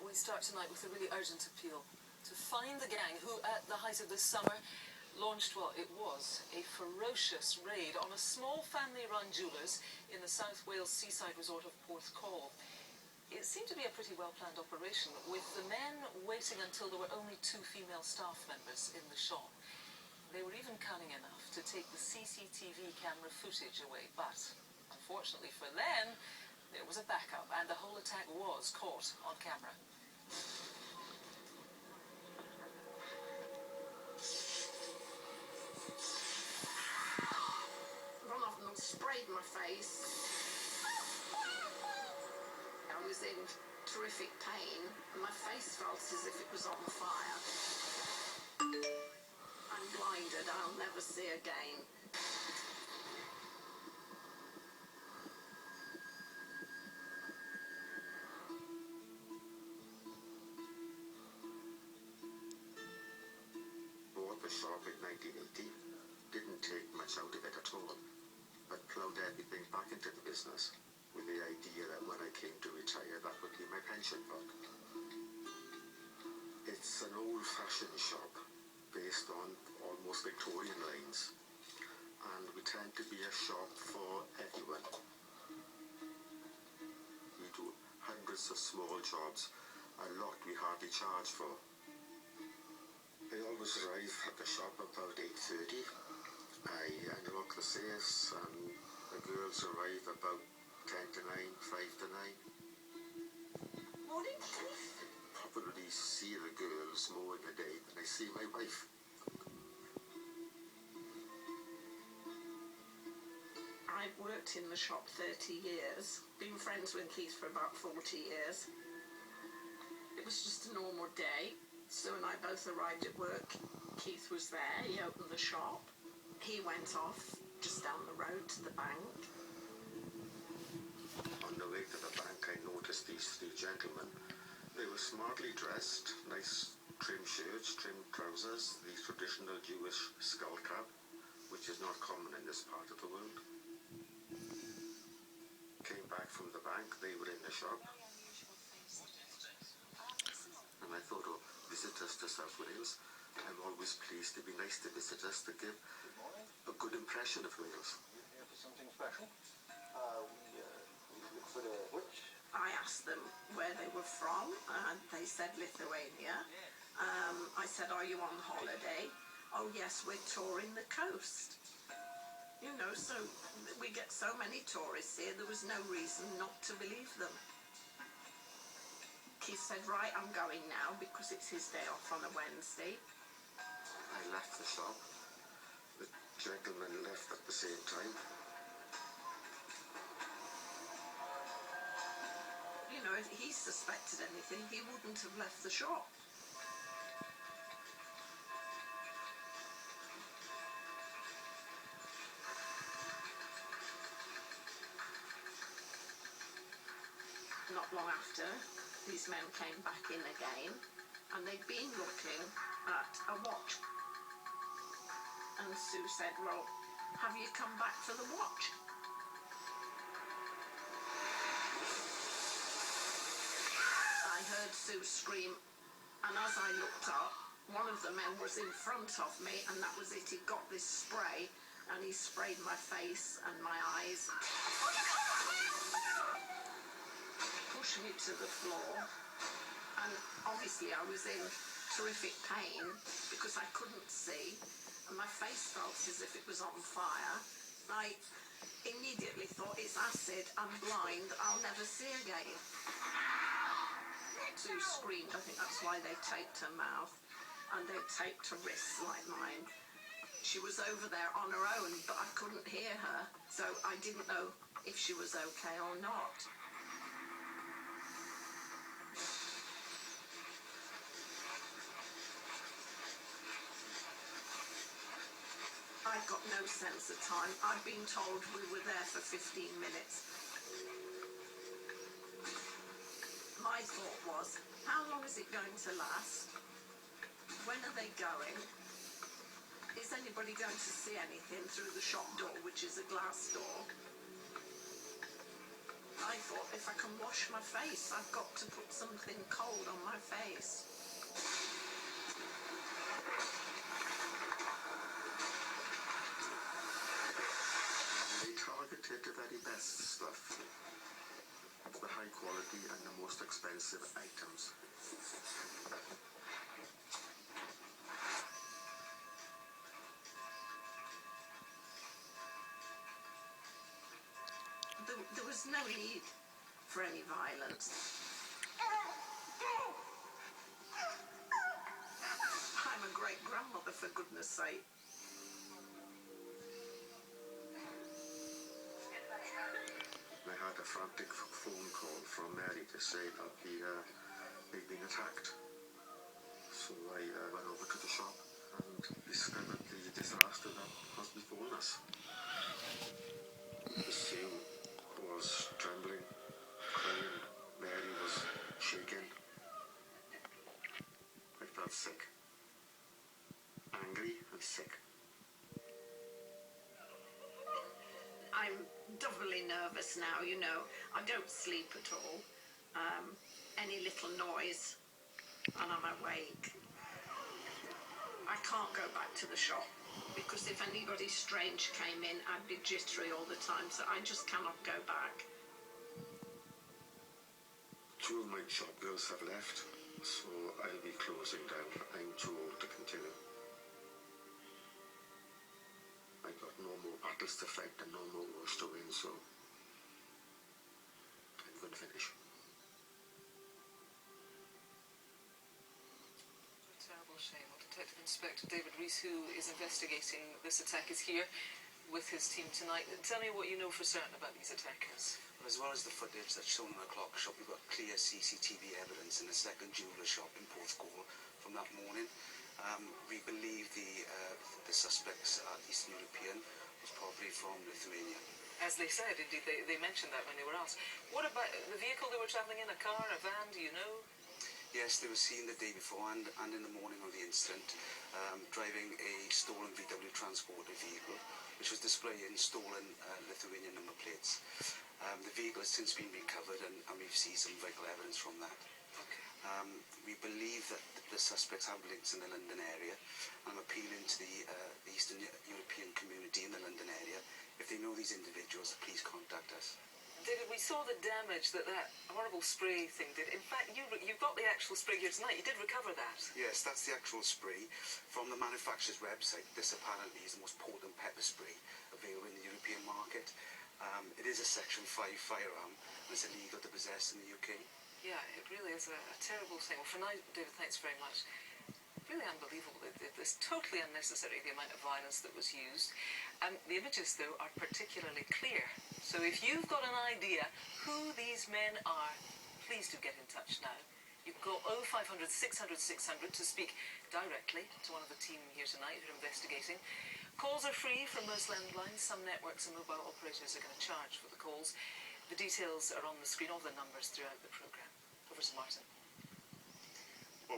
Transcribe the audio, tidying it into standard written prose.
We start tonight with a really urgent appeal to find the gang who, at the height of this summer, launched, well, it was a ferocious raid on a small family-run jewellers in the South Wales seaside resort of Porthcawl. It seemed to be a pretty well-planned operation, with the men waiting until there were only 2 female staff members in the shop. They were even cunning enough to take the CCTV camera footage away, but unfortunately for them, there was a backup, and the whole attack was caught on camera. One of them sprayed my face. I was in terrific pain, and my face felt as if it was on fire. I'm blinded, I'll never see again. Bought the shop in 1980, didn't take much out of it at all, but ploughed everything back into the business with the idea that when I came to retire, that would be my pension fund. It's an old-fashioned shop based on almost Victorian lines, and we tend to be a shop for everyone. We do hundreds of small jobs, a lot we hardly charge for. I always arrive at the shop about 8:30. I unlock the safes and the girls arrive about 10 to 9, 5 to 9. Morning. Probably see the girls more in a day than I see my wife. I've worked in the shop 30 years, been friends with Keith for about 40 years. It was just a normal day. Sue and I both arrived at work. Keith was there, he opened the shop. He went off just down the road to the bank. On the way to the bank, I noticed these 3 gentlemen. They were smartly dressed, nice trim shirts, trim trousers, the traditional Jewish skull cap, which is not common in this part of the world. Came back from the bank, they were in the shop. And I thought, oh, visitors to South Wales, I'm always pleased to be nice to visitors, to give a good impression of Wales. You're here for something special? We look for the which? I asked them where they were from, and they said Lithuania. I said, are you on holiday? Oh yes, we're touring the coast. You know, so we get so many tourists here, there was no reason not to believe them. Keith said, right, I'm going now, because it's his day off on a Wednesday. I left the shop. The gentleman left at the same time. You know, if he suspected anything, he wouldn't have left the shop. Not long after, these men came back in again, and they'd been looking at a watch. And Sue said, well, have you come back for the watch? I heard Sue scream, and as I looked up, one of the men was in front of me, and that was it. He got this spray, and he sprayed my face and my eyes. Pushed me to the floor, and obviously I was in terrific pain because I couldn't see, and my face felt as if it was on fire. I immediately thought, it's acid, I'm blind, I'll never see again. Sue screamed. I think that's why they taped her mouth, and they taped her wrists like mine. She was over there on her own, but I couldn't hear her, so I didn't know if she was okay or not. I got no sense of time. I'd been told we were there for 15 minutes. My thought was, how long is it going to last? When are they going? Is anybody going to see anything through the shop door, which is a glass door? I thought, if I can wash my face, I've got to put something cold on my face. They targeted the very best stuff, the high quality and the most expensive items. There was no need for any violence. I'm a great grandmother, for goodness sake. I had a frantic phone call from Mary to say that they'd been attacked. So I went over to the shop and discovered the disaster that has befallen us. Sue was trembling, crying. Mary was shaking. I felt sick. Angry and sick. I'm doubly nervous now, you know. I don't sleep at all. Any little noise and I'm awake. I can't go back to the shop because if anybody strange came in, I'd be jittery all the time, so I just cannot go back. 2 of my shop girls have left, so I'll be closing down. I'm too old to continue. I've got no more battles to fight and no more wars to win, so I'm going to finish. A terrible shame. Well, Detective Inspector David Rees, who is investigating this attack, is here with his team tonight. Tell me what you know for certain about these attackers. As well as the footage that's shown in the clock shop, we've got clear CCTV evidence in the second jeweller shop in Porthcawl from that morning. We believe the suspects are Eastern European, was probably from Lithuania. As they said, indeed, they mentioned that when they were asked. What about the vehicle they were travelling in, a car, a van, do you know? Yes, they were seen the day before and in the morning of the incident, driving a stolen VW transporter vehicle, which was displaying stolen Lithuanian number plates. The vehicle has since been recovered and we've seen some vital evidence from that. Okay. We believe that the suspects have links in the London area. I'm appealing to the Eastern European community in the London area. If they know these individuals, please contact us. David, we saw the damage that horrible spray thing did. In fact, you've got the actual spray here tonight. You did recover that. Yes, that's the actual spray. From the manufacturer's website, this apparently is the most potent pepper spray available in the European market. It is a Section 5 firearm and it's illegal to possess in the UK. Yeah, it really is a terrible thing. Well, for now, David, thanks very much. Really unbelievable. It's totally unnecessary, the amount of violence that was used. The images, though, are particularly clear. So if you've got an idea who these men are, please do get in touch now. You can call 0500 600 600 to speak directly to one of the team here tonight who are investigating. Calls are free from most landlines. Some networks and mobile operators are going to charge for the calls. The details are on the screen, all the numbers throughout the programme. Over to Martin.